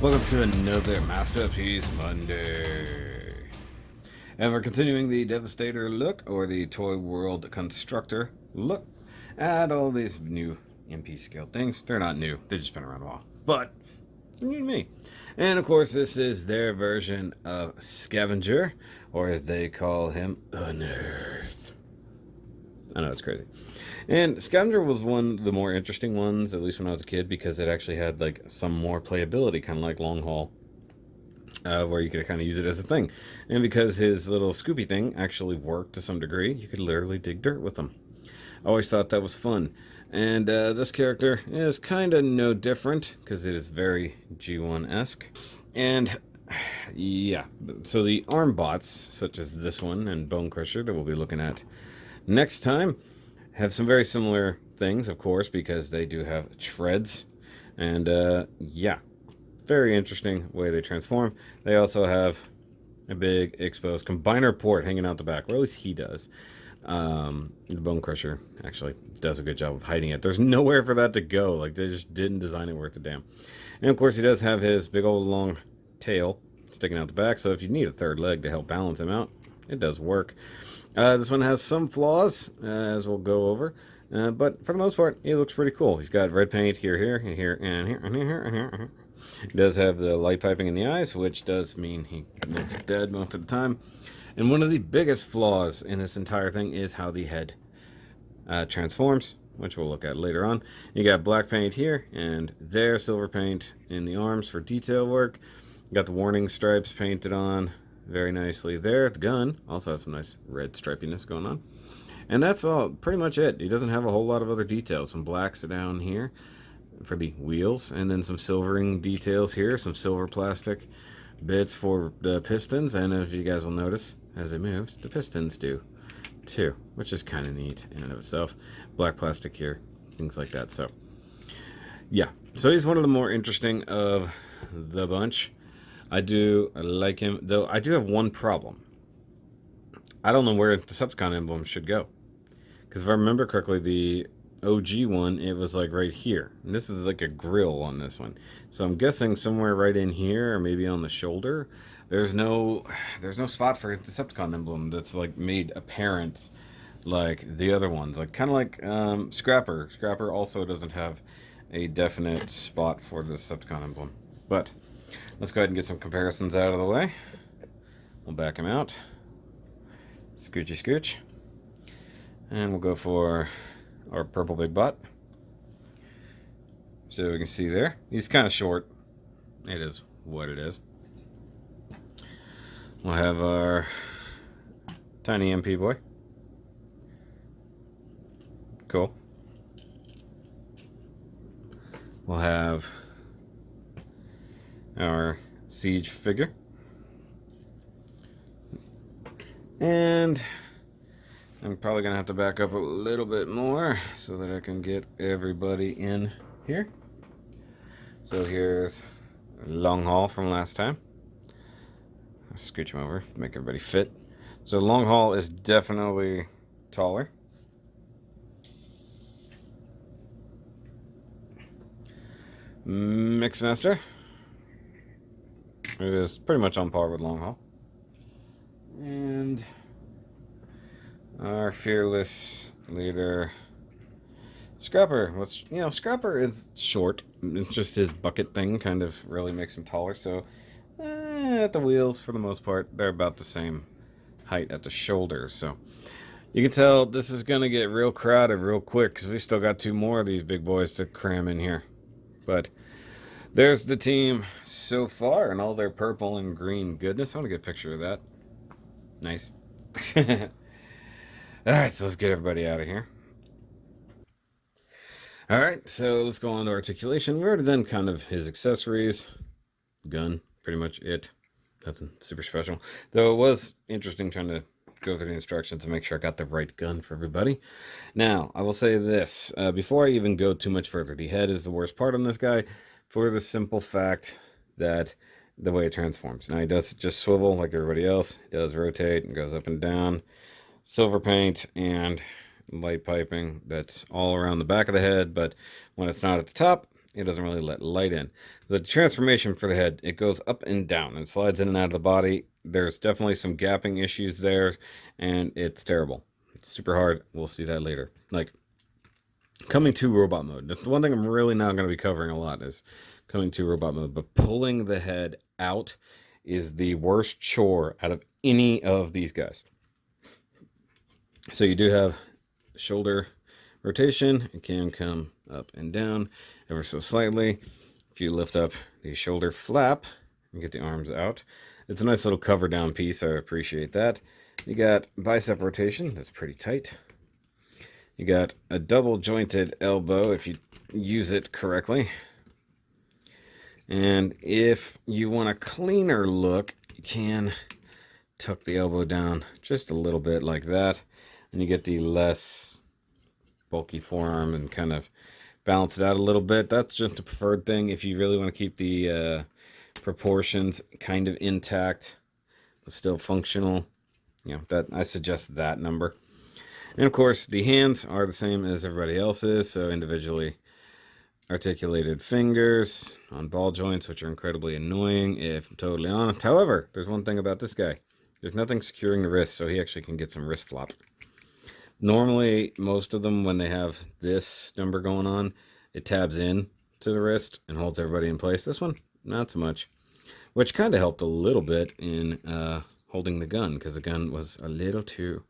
Welcome to another Masterpiece Monday. And we're continuing the Devastator look, or the Toyworld Constructor look, at all these new MP scale things. They're not new, they've just been around a while. But, you and me. And of course, this is their version of Scavenger, or as they call him, Unearth. I know, it's crazy. And Scavenger was one of the more interesting ones, at least when I was a kid, because it actually had like some more playability, kind of like Long Haul, where you could kind of use it as a thing. And because his little Scoopy thing actually worked to some degree, you could literally dig dirt with him. I always thought that was fun. And this character is kind of no different, because it is very G1-esque. And yeah, so the arm bots, such as this one and Bone Crusher that we'll be looking at next time, have some very similar things, of course, because they do have treads. And yeah, very interesting way they transform. They also have a big exposed combiner port hanging out the back, or at least he does. The Bone Crusher actually does a good job of hiding it. There's nowhere for that to go. Like, they just didn't design it worth a damn. And of course, he does have his big old long tail sticking out the back, so if you need a third leg to help balance him out, it does work. This one has some flaws, as we'll go over, but for the most part, he looks pretty cool. He's got red paint here, and here, and here, and here, and here. He does have the light piping in the eyes, which does mean he looks dead most of the time. And one of the biggest flaws in this entire thing is how the head transforms, which we'll look at later on. You got black paint here, and there, silver paint in the arms for detail work. You got the warning stripes painted on very nicely there. The gun also has some nice red stripiness going on. And that's all, pretty much it. He doesn't have a whole lot of other details. Some blacks down here for the wheels, and then some silvering details here, some silver plastic bits for the pistons, and if you guys will notice, as it moves, the pistons do too, which is kind of neat in and of itself. Black plastic here, things like that. So yeah, so he's one of the more interesting of the bunch. I do like him, though I do have one problem. I don't know where the Decepticon emblem should go. Because if I remember correctly, the OG one, it was like right here. And this is like a grill on this one. So I'm guessing somewhere right in here, or maybe on the shoulder. There's no spot for a Decepticon emblem that's like made apparent like the other ones. Like kind of like Scrapper. Scrapper also doesn't have a definite spot for the Decepticon emblem. But let's go ahead and get some comparisons out of the way. We'll back him out. Scoochy scooch. And we'll go for our purple big bot. So we can see there. He's kind of short. It is what it is. We'll have our tiny MP boy. Cool. We'll have our siege figure. And I'm probably going to have to back up a little bit more so that I can get everybody in here. So here's Long Haul from last time. I'll scooch him over, make everybody fit. So Long Haul is definitely taller. Mixmaster is pretty much on par with Long Haul. And our fearless leader, Scrapper. Scrapper is short. It's just his bucket thing kind of really makes him taller. So at the wheels, for the most part, they're about the same height at the shoulders. So you can tell this is going to get real crowded real quick because we still got two more of these big boys to cram in here. But there's the team so far and all their purple and green goodness. I want to get a picture of that. Nice. Alright, so let's get everybody out of here. Alright, so let's go on to Articulation. We already done kind of his accessories. Gun, pretty much it. Nothing super special. Though it was interesting trying to go through the instructions to make sure I got the right gun for everybody. Now, I will say this. Before I even go too much further, the head is the worst part on this guy for the simple fact that the way it transforms. Now, he does just swivel like everybody else. He does rotate and goes up and down. Silver paint and light piping that's all around the back of the head, but when it's not at the top, it doesn't really let light in. The transformation for the head, it goes up and down and slides in and out of the body. There's definitely some gapping issues there, and it's terrible. It's super hard. We'll see that later. Like, coming to robot mode. That's the one thing I'm really not going to be covering a lot is coming to robot mode. But pulling the head out is the worst chore out of any of these guys. So you do have shoulder rotation. It can come up and down ever so slightly. If you lift up the shoulder flap and get the arms out, it's a nice little cover down piece. I appreciate that. You got bicep rotation. That's pretty tight. You got a double jointed elbow if you use it correctly. And if you want a cleaner look, you can tuck the elbow down just a little bit like that. And you get the less bulky forearm and kind of balance it out a little bit. That's just a preferred thing if you really want to keep the proportions kind of intact but still functional. You know, that I suggest that number. And of course, the hands are the same as everybody else's, so individually articulated fingers on ball joints, which are incredibly annoying if I'm totally honest. However, there's one thing about this guy. There's nothing securing the wrist, so he actually can get some wrist flop. Normally, most of them, when they have this number going on, it tabs in to the wrist and holds everybody in place. This one, not so much, which kind of helped a little bit in holding the gun, because the gun was a little too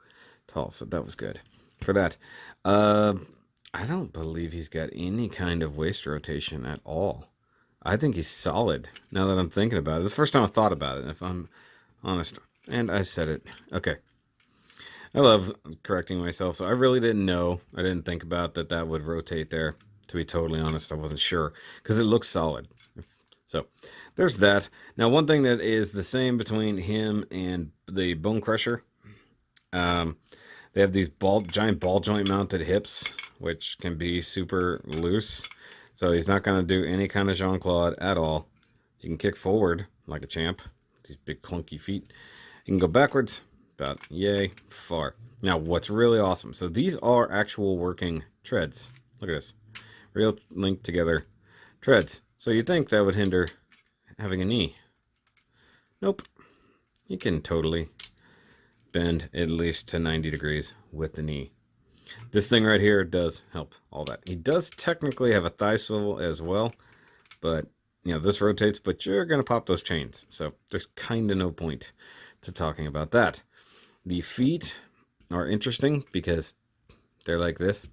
tall, so that was good for that. I don't believe he's got any kind of waist rotation at all. I think he's solid, now that I'm thinking about it. It's the first time I thought about it, if I'm honest. And I said it. Okay. I love correcting myself, so I really didn't know. I didn't think about that would rotate there. To be totally honest, I wasn't sure, because it looks solid. So, there's that. Now, one thing that is the same between him and the Bone Crusher, they have these giant ball joint mounted hips, which can be super loose. So he's not going to do any kind of Jean-Claude at all. He can kick forward like a champ. These big clunky feet. He can go backwards about yay far. Now, what's really awesome, so these are actual working treads. Look at this. Real linked together treads. So you'd think that would hinder having a knee. Nope. You can totally bend at least to 90 degrees with the knee. This thing right here does help all that. He does technically have a thigh swivel as well, but you know, this rotates, but you're going to pop those chains. So there's kind of no point to talking about that. The feet are interesting because they're like this.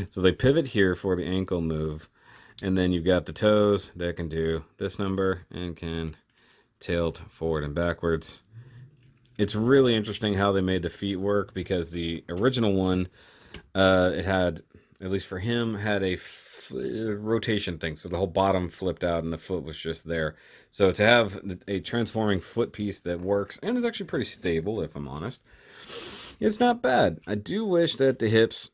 So they pivot here for the ankle move. And then you've got the toes that can do this number and can tilt forward and backwards. It's really interesting how they made the feet work, because the original one, it had, at least for him, had a rotation thing. So the whole bottom flipped out and the foot was just there. So to have a transforming foot piece that works and is actually pretty stable, if I'm honest, it's not bad. I do wish that the hips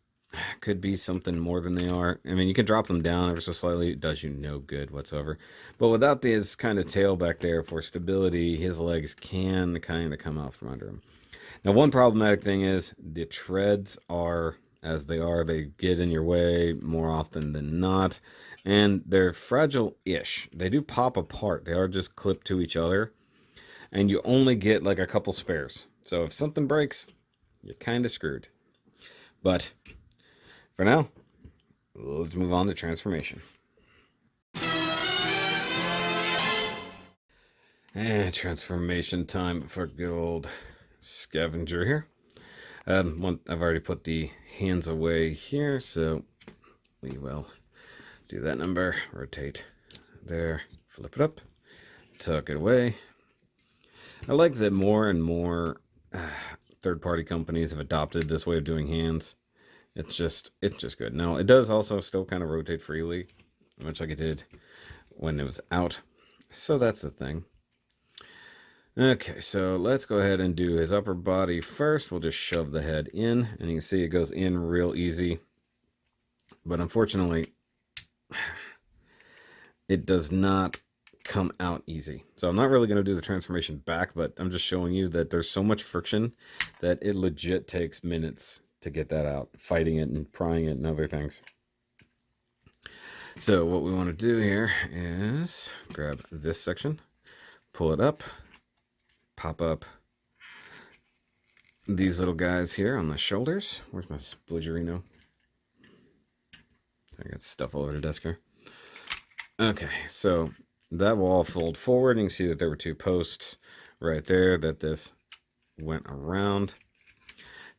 could be something more than they are. I mean, you can drop them down ever so slightly. It does you no good whatsoever. But without this kind of tail back there for stability, his legs can kind of come out from under him. Now, one problematic thing is the treads are as they are. They get in your way more often than not. And they're fragile-ish. They do pop apart. They are just clipped to each other. And you only get like a couple spares. So if something breaks, you're kind of screwed. But for now, let's move on to transformation. And transformation time for good old Scavenger here. I've already put the hands away here, so we will do that number. Rotate there, flip it up, tuck it away. I like that more and more third-party companies have adopted this way of doing hands. It's just good. Now, it does also still kind of rotate freely, much like it did when it was out. So that's the thing. Okay, so let's go ahead and do his upper body first. We'll just shove the head in, and you can see it goes in real easy. But unfortunately, it does not come out easy. So I'm not really going to do the transformation back, but I'm just showing you that there's so much friction that it legit takes minutes to get that out, fighting it and prying it and other things. So what we want to do here is grab this section, pull it up, pop up these little guys here on the shoulders. Where's my splidgerino? I got stuff all over the desk here. Okay, so that will all fold forward. You can see that there were two posts right there that this went around.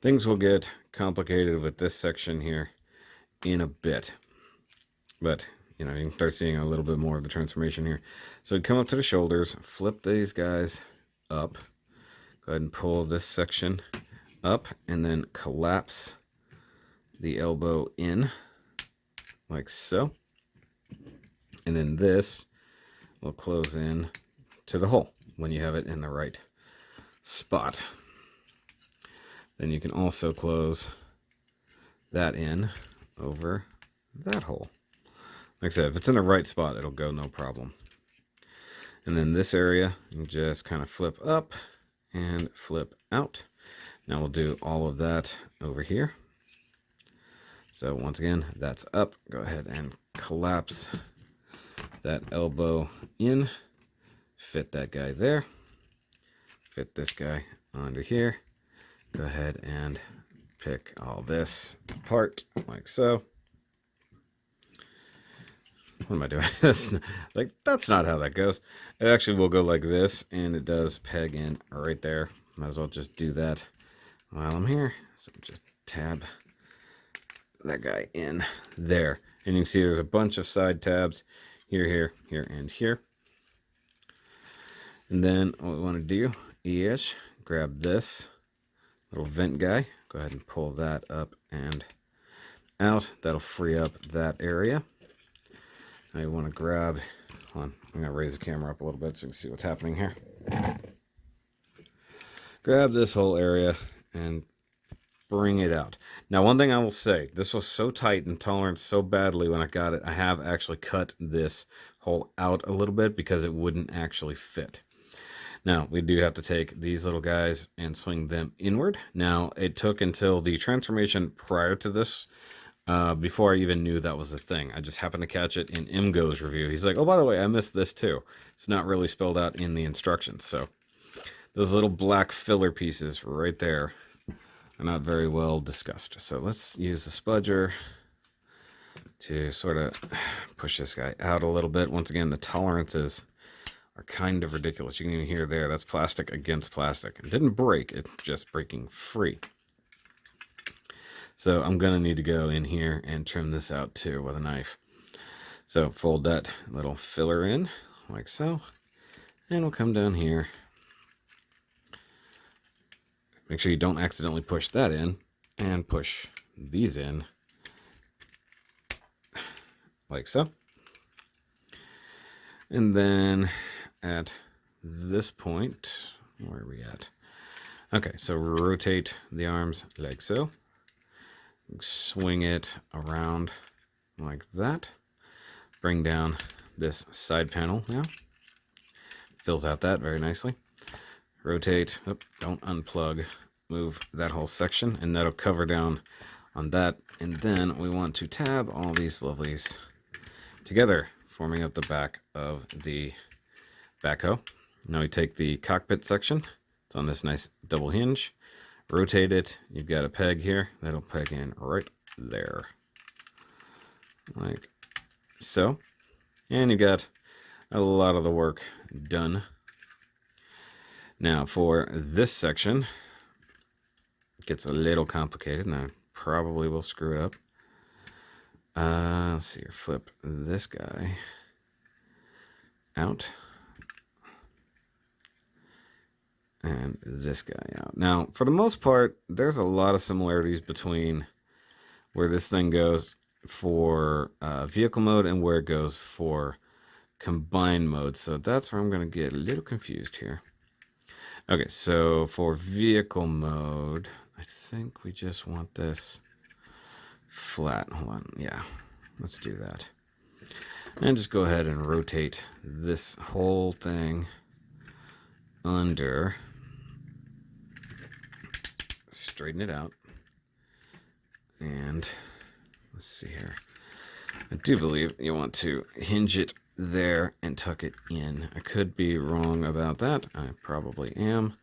Things will get complicated with this section here in a bit. But, you can start seeing a little bit more of the transformation here. So we come up to the shoulders, flip these guys up. Go ahead and pull this section up and then collapse the elbow in like so. And then this will close in to the hole when you have it in the right spot. Then you can also close that in over that hole. Like I said, if it's in the right spot, it'll go no problem. And then this area, you just kind of flip up and flip out. Now we'll do all of that over here. So once again, that's up. Go ahead and collapse that elbow in. Fit that guy there. Fit this guy under here. Go ahead and pick all this apart like so. What am I doing? That's not how that goes. It actually will go like this, and it does peg in right there. Might as well just do that while I'm here. So just tab that guy in there. And you can see there's a bunch of side tabs here, here, here, and here. And then what we want to do is grab this little vent guy. Go ahead and pull that up and out. That'll free up that area. Now you want to grab, hold on, I'm going to raise the camera up a little bit so you can see what's happening here. Grab this whole area and bring it out. Now, one thing I will say, this was so tight and tolerant so badly when I got it, I have actually cut this hole out a little bit because it wouldn't actually fit. Now, we do have to take these little guys and swing them inward. Now, it took until the transformation prior to this, before I even knew that was a thing. I just happened to catch it in Imgo's review. He's like, oh, by the way, I missed this too. It's not really spelled out in the instructions. So those little black filler pieces right there are not very well discussed. So let's use the spudger to sort of push this guy out a little bit. Once again, the tolerances are kind of ridiculous. You can even hear there, that's plastic against plastic. It didn't break, it's just breaking free. So I'm going to need to go in here and trim this out too with a knife. So fold that little filler in like so. And we'll come down here. Make sure you don't accidentally push that in. And push these in. Like so. And then at this point, where are we at? Okay, so rotate the arms like so. Swing it around like that. Bring down this side panel now. Fills out that very nicely. Rotate. Oh, don't unplug. Move that whole section, and that'll cover down on that. And then we want to tab all these lovelies together, forming up the back of the backhoe. Now we take the cockpit section. It's on this nice double hinge. Rotate it. You've got a peg here. That'll peg in right there. Like so. And you got a lot of the work done. Now for this section, it gets a little complicated, and I probably will screw it up. Let's see here. Flip this guy out. And this guy out. Now, for the most part, there's a lot of similarities between where this thing goes for vehicle mode and where it goes for combined mode. So that's where I'm going to get a little confused here. Okay, so for vehicle mode, I think we just want this flat. Hold on. Yeah, let's do that. And just go ahead and rotate this whole thing under. Straighten it out. And let's see here. I do believe you want to hinge it there and tuck it in. I could be wrong about that. I probably am,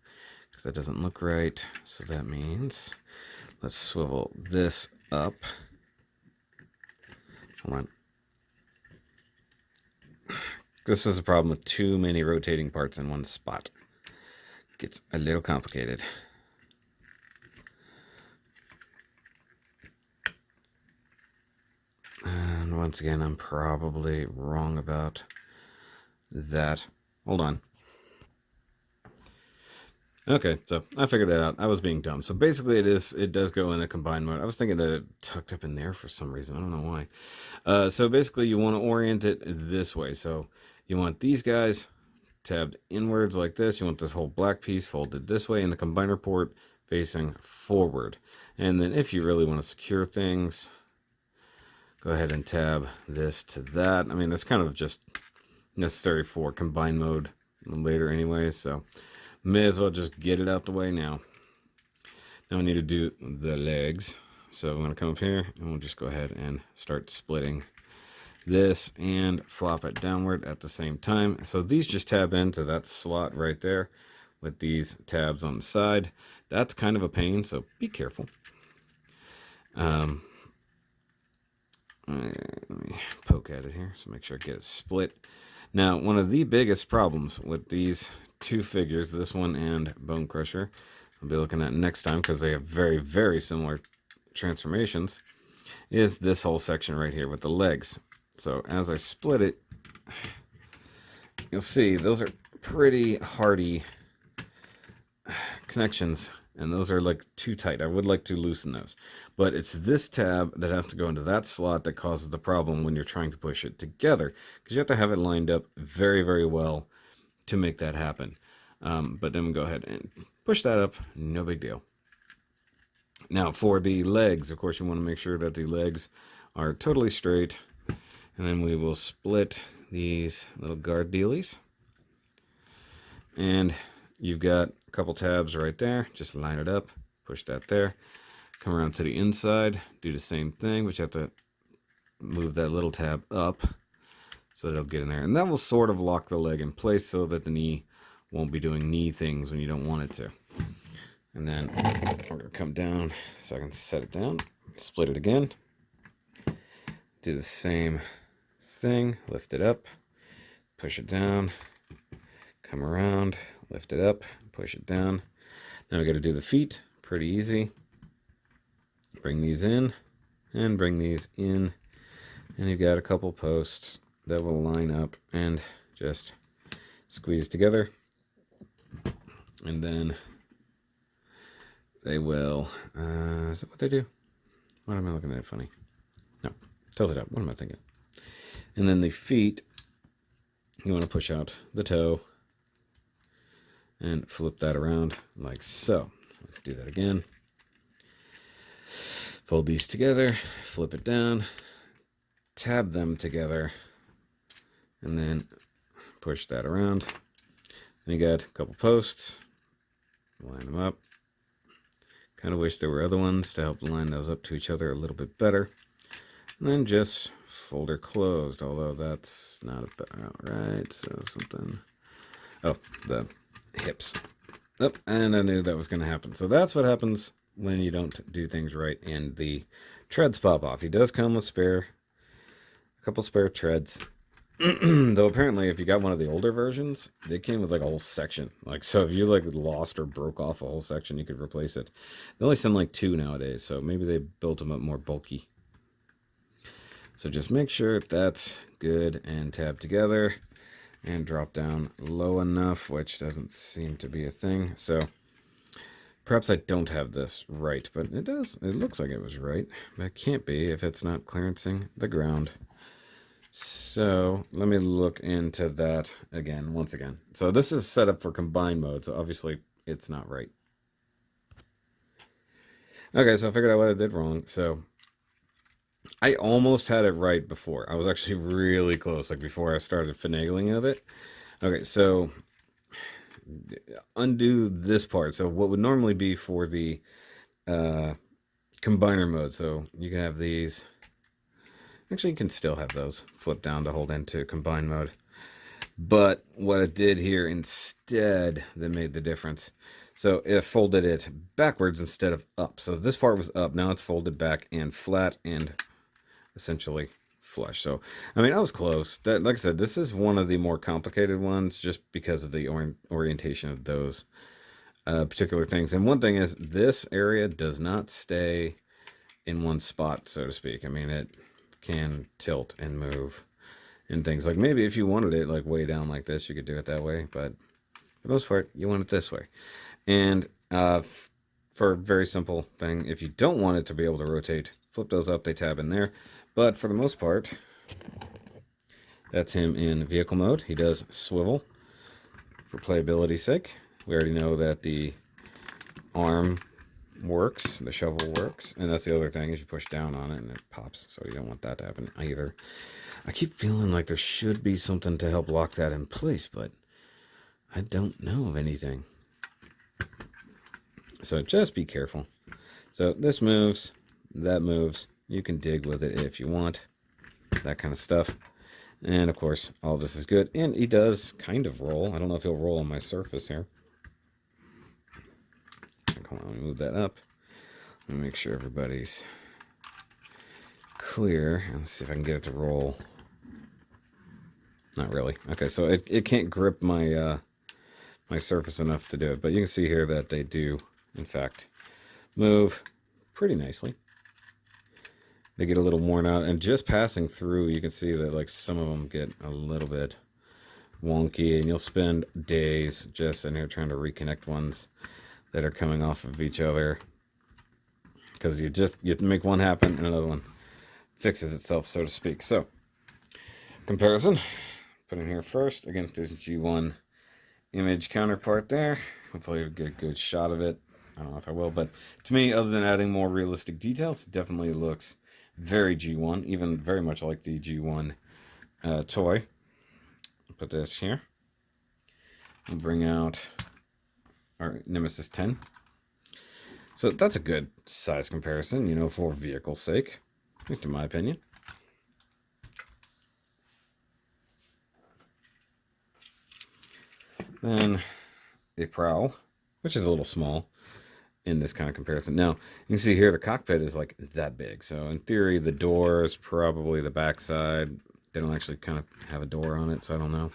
because that doesn't look right. So that means let's swivel this up. Hold on. This is a problem with too many rotating parts in one spot. Gets a little complicated. And once again, I'm probably wrong about that. Hold on. Okay, so I figured that out. I was being dumb. So basically it does go in a combined mode. I was thinking that it tucked up in there for some reason. I don't know why. So basically you want to orient it this way. So you want these guys tabbed inwards like this. You want this whole black piece folded this way, and the combiner port facing forward. And then if you really want to secure things, go ahead and tab this to that. I mean, that's kind of just necessary for combine mode later anyway, so may as well just get it out the way now. Now we need to do the legs. So I'm going to come up here and we'll just go ahead and start splitting this and flop it downward at the same time. So these just tab into that slot right there with these tabs on the side. That's kind of a pain, so be careful. Let me poke at it here, so make sure I get it split. Now, one of the biggest problems with these two figures, this one and Bone Crusher, I'll be looking at next time because they have very, very similar transformations, is this whole section right here with the legs. So as I split it, you'll see those are pretty hardy connections, and those are like too tight. I would like to loosen those, but it's this tab that has to go into that slot that causes the problem when you're trying to push it together, because you have to have it lined up very, very well to make that happen. But then we go ahead and push that up, no big deal. Now for the legs, of course, you want to make sure that the legs are totally straight, and then we will split these little guard dealies. And you've got a couple tabs right there. Just line it up, push that there. Come around to the inside, do the same thing, but you have to move that little tab up so that it'll get in there. And that will sort of lock the leg in place so that the knee won't be doing knee things when you don't want it to. And then we're going to come down so I can set it down, split it again. Do the same thing, lift it up, push it down, come around, lift it up, push it down. Now we got to do the feet, pretty easy. Bring these in and bring these in, and you've got a couple posts that will line up and just squeeze together, and then they will is that what they do? What am I looking at funny? No, tilt it up. What am I thinking? And then the feet, you want to push out the toe and flip that around like so. Do that again. Fold these together, flip it down, tab them together, and then push that around. Then you got a couple posts, line them up. Kind of wish there were other ones to help line those up to each other a little bit better. And then just fold her closed, although that's not about right. So something, oh, the hips. Oh, and I knew that was going to happen. So that's what happens when you don't do things right and the treads pop off. He does come with a couple spare treads. Though apparently if you got one of the older versions, they came with like a whole section. Like, so if you like lost or broke off a whole section, you could replace it. They only send like 2 nowadays, so maybe they built them up more bulky. So just make sure that's good and tab together and drop down low enough, which doesn't seem to be a thing. So perhaps I don't have this right, but it does. It looks like it was right, but it can't be if it's not clearancing the ground. So let me look into that again, once again. So this is set up for combined mode, so obviously it's not right. Okay, so I figured out what I did wrong. So I almost had it right before. I was actually really close, like before I started finagling with it. Okay, so undo this part. So what would normally be for the combiner mode. So you can have these Actually, you can still have those flip down to hold into combine mode. But what it did here instead that made the difference. So it folded it backwards instead of up. So this part was up. Now it's folded back and flat and essentially flush. So, I mean, I was close. Like I said, this is one of the more complicated ones just because of the orientation of those particular things. And one thing is this area does not stay in one spot, so to speak. I mean, it can tilt and move and things. Like maybe if you wanted it like way down like this, you could do it that way. But for the most part, you want it this way. And for a very simple thing, if you don't want it to be able to rotate, flip those up, they tab in there. But for the most part, that's him in vehicle mode. He does swivel for playability's sake. We already know that the arm works, the shovel works, and that's the other thing is you push down on it and it pops, so you don't want that to happen either. I keep feeling like there should be something to help lock that in place, but I don't know of anything. So just be careful. So this moves, that moves. You can dig with it if you want, that kind of stuff. And of course, all this is good. And he does kind of roll. I don't know if he'll roll on my surface here. Hold on, let me move that up. Let me make sure everybody's clear. Let's see if I can get it to roll. Not really. Okay, so it can't grip my my surface enough to do it. But you can see here that they do, in fact, move pretty nicely. They get a little worn out. And just passing through, you can see that like some of them get a little bit wonky. And you'll spend days just in here trying to reconnect ones that are coming off of each other. Because you make one happen and another one fixes itself, so to speak. So, comparison. Put in here first. Again, there's a G1 image counterpart there. Hopefully you'll get a good shot of it. I don't know if I will, but to me, other than adding more realistic details, it definitely looks very G1, even very much like the G1 toy. Put this here. We'll bring out our Nemesis 10. So that's a good size comparison, you know, for vehicle's sake, at least in my opinion. Then a Prowl, which is a little small in this kind of comparison. Now, you can see here the cockpit is like that big. So in theory, the door is probably the back side. They don't actually kind of have a door on it, so I don't know.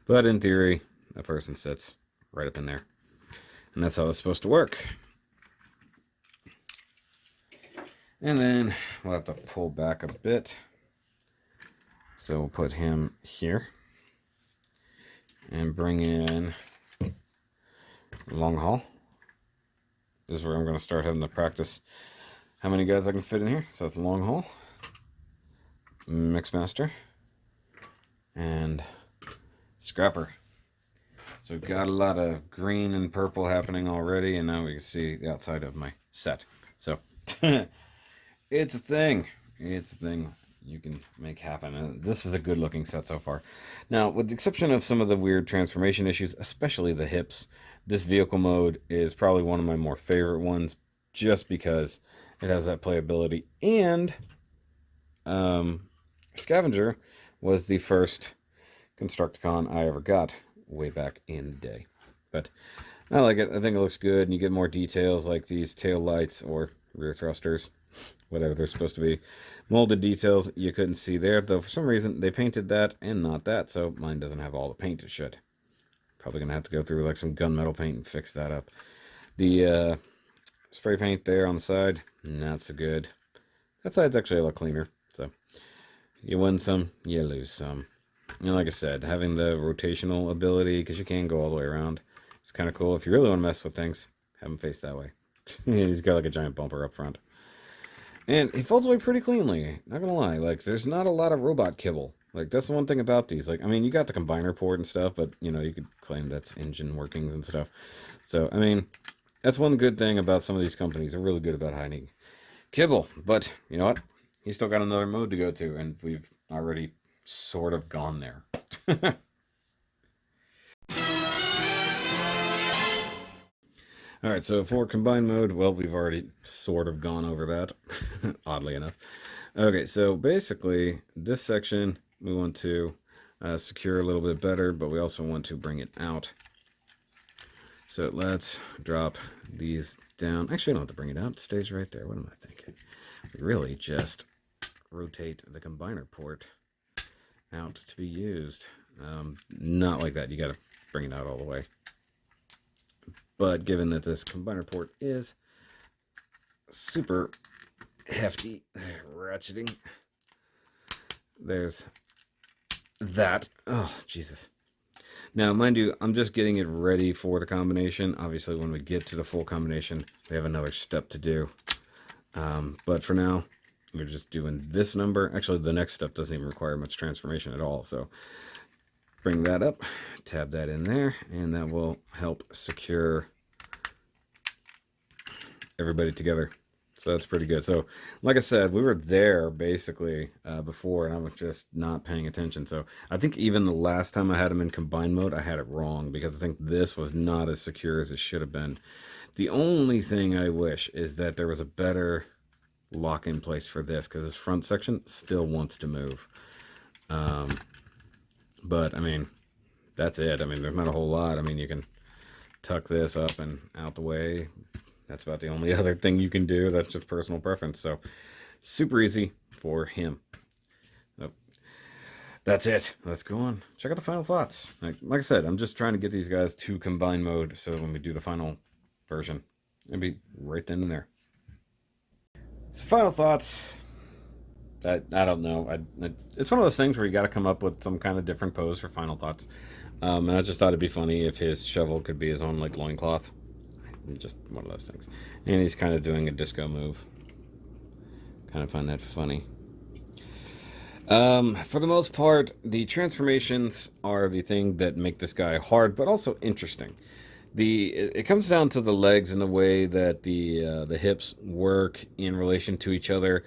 But in theory, a person sits right up in there. And that's how it's supposed to work. And then we'll have to pull back a bit. So we'll put him here. And bring in long haul. This is where I'm going to start having to practice how many guys I can fit in here. So that's long haul, Mixmaster, and Scrapper. So we've got a lot of green and purple happening already, and now we can see the outside of my set. So it's a thing. It's a thing you can make happen. And this is a good looking set so far. Now, with the exception of some of the weird transformation issues, especially the hips, this vehicle mode is probably one of my more favorite ones just because it has that playability. And Scavenger was the first Constructicon I ever got way back in the day. But I like it. I think it looks good, and you get more details like these tail lights or rear thrusters, whatever they're supposed to be. Molded details you couldn't see there, though for some reason they painted that and not that, so mine doesn't have all the paint it should. Probably gonna have to go through like some gunmetal paint and fix that up. The spray paint there on the side, not so good. That side's actually a lot cleaner, so you win some, you lose some. And like I said, having the rotational ability, because you can go all the way around, it's kind of cool. If you really want to mess with things, have him face that way. He's got like a giant bumper up front. And he folds away pretty cleanly, not gonna lie. Like, there's not a lot of robot kibble. Like, that's the one thing about these. Like, I mean, you got the combiner port and stuff, but, you know, you could claim that's engine workings and stuff. So, I mean, that's one good thing about some of these companies. They're really good about hiding kibble. But, you know what? He's still got another mode to go to, and we've already sort of gone there. Alright, so for combined mode, well, we've already sort of gone over that, oddly enough. Okay, so basically, this section we want to secure a little bit better, but we also want to bring it out. So let's drop these down. Actually, I don't have to bring it out. It stays right there. What am I thinking? Really just rotate the combiner port out to be used. Not like that. You got to bring it out all the way. But given that this combiner port is super hefty, ratcheting, there's that. Oh, Jesus. Now, mind you, I'm just getting it ready for the combination. Obviously, when we get to the full combination, we have another step to do. But for now, we're just doing this number. Actually, the next step doesn't even require much transformation at all. So bring that up, tab that in there, and that will help secure everybody together. So that's pretty good. So like I said, we were there basically before, and I was just not paying attention. So I think even the last time I had them in combine mode, I had it wrong, because I think this was not as secure as it should have been. The only thing I wish is that there was a better lock in place for this, because this front section still wants to move. But I mean, that's it. I mean, there's not a whole lot. I mean, you can tuck this up and out the way. That's about the only other thing you can do. That's just personal preference. So super easy for him. So that's it. Let's go on. Check out the final thoughts. Like I said, I'm just trying to get these guys to combine mode, so when we do the final version, it'll be right then and there. So final thoughts. I don't know. It's one of those things where you got to come up with some kind of different pose for final thoughts. And I just thought it'd be funny if his shovel could be his own like loincloth. Just one of those things. And he's kind of doing a disco move. Kind of find that funny. For the most part, the transformations are the thing that make this guy hard, but also interesting. It comes down to the legs and the way that the hips work in relation to each other.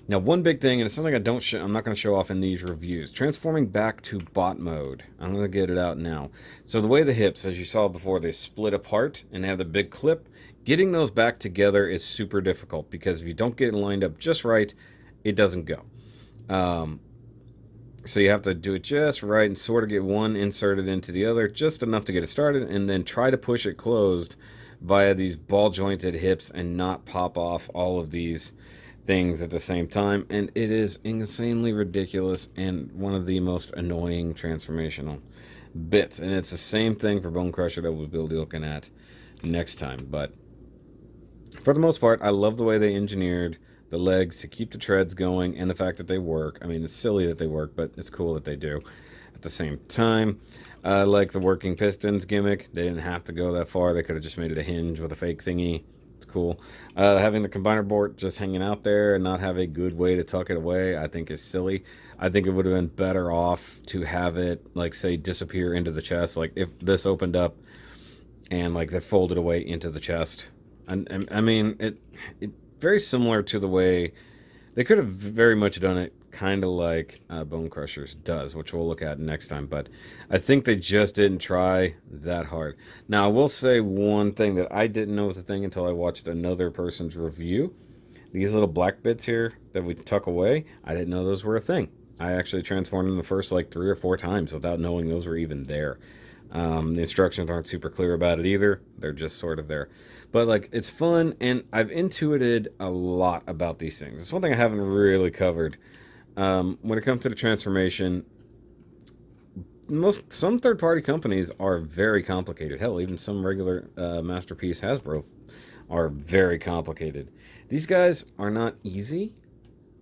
Now, one big thing, and it's something I'm not going to show off in these reviews, transforming back to bot mode. I'm going to get it out now. So the way the hips, as you saw before, they split apart and have the big clip, getting those back together is super difficult, because if you don't get it lined up just right, it doesn't go. So you have to do it just right and sort of get one inserted into the other, just enough to get it started, and then try to push it closed via these ball jointed hips and not pop off all of these things at the same time. And it is insanely ridiculous and one of the most annoying transformational bits. And it's the same thing for Bone Crusher that we'll be looking at next time. But for the most part, I love the way they engineered the legs to keep the treads going, and the fact that they work. I mean, it's silly that they work, but it's cool that they do at the same time. I like the working pistons gimmick. They didn't have to go that far. They could have just made it a hinge with a fake thingy. It's cool. Having the combiner board just hanging out there and not have a good way to tuck it away, I think is silly. I think it would have been better off to have it, like, say, disappear into the chest. Like, if this opened up and, like, they folded away into the chest. And I mean, it very similar to the way they could have very much done it, kind of like Bone Crushers does, which we'll look at next time. But I think they just didn't try that hard. Now, I will say one thing that I didn't know was a thing until I watched another person's review. These little black bits here that we tuck away, I didn't know those were a thing. I actually transformed them the first like 3 or 4 times without knowing those were even there. The instructions aren't super clear about it either. They're just sort of there. But, like, it's fun, and I've intuited a lot about these things. It's one thing I haven't really covered. When it comes to the transformation, some third-party companies are very complicated. Hell, even some regular Masterpiece Hasbro are very complicated. These guys are not easy,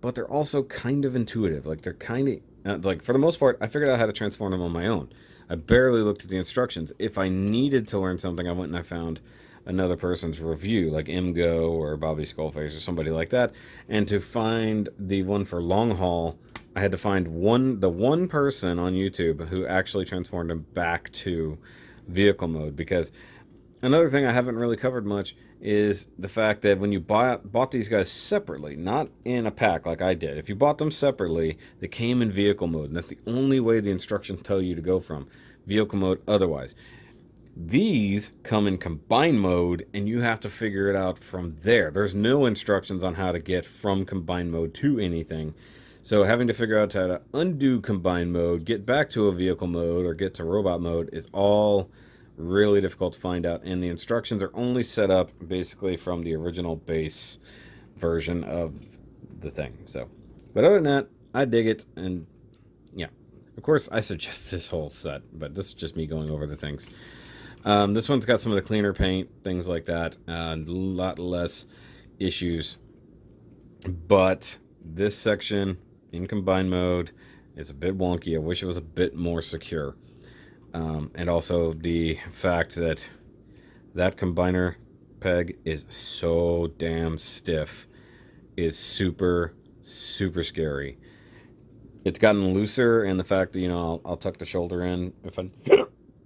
but they're also kind of intuitive. Like, they're kind of... like, for the most part, I figured out how to transform them on my own. I barely looked at the instructions. If I needed to learn something, I went and I found another person's review, like Imgo or Bobby Skullface or somebody like that. And to find the one for long haul, I had to find the one person on YouTube who actually transformed him back to vehicle mode. Because another thing I haven't really covered much is the fact that when you bought these guys separately, not in a pack like I did, if you bought them separately, they came in vehicle mode, and that's the only way the instructions tell you to go from vehicle mode otherwise. These come in combine mode, and you have to figure it out from there. There's no instructions on how to get from combine mode to anything. So having to figure out how to undo combine mode, get back to a vehicle mode, or get to robot mode is all really difficult to find out. And the instructions are only set up basically from the original base version of the thing. So, but other than that, I dig it. And yeah, of course, I suggest this whole set, but this is just me going over the things. This one's got some of the cleaner paint, things like that, and a lot less issues. But this section in combine mode is a bit wonky. I wish it was a bit more secure. And also the fact that that combiner peg is so damn stiff is super, super scary. It's gotten looser, and the fact that, you know, I'll tuck the shoulder in if I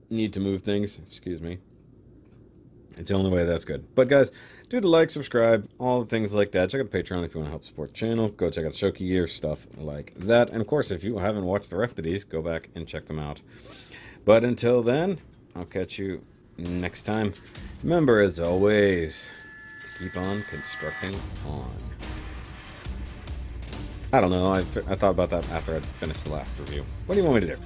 need to move things. Excuse me. It's the only way that's good. But guys, do the like, subscribe, all the things like that. Check out the Patreon if you want to help support the channel. Go check out Shoki Gear, stuff like that. And of course, if you haven't watched the rest of these, go back and check them out. But until then, I'll catch you next time. Remember, as always, to keep on constructing on. I don't know. I thought about that after I finished the last review. What do you want me to do?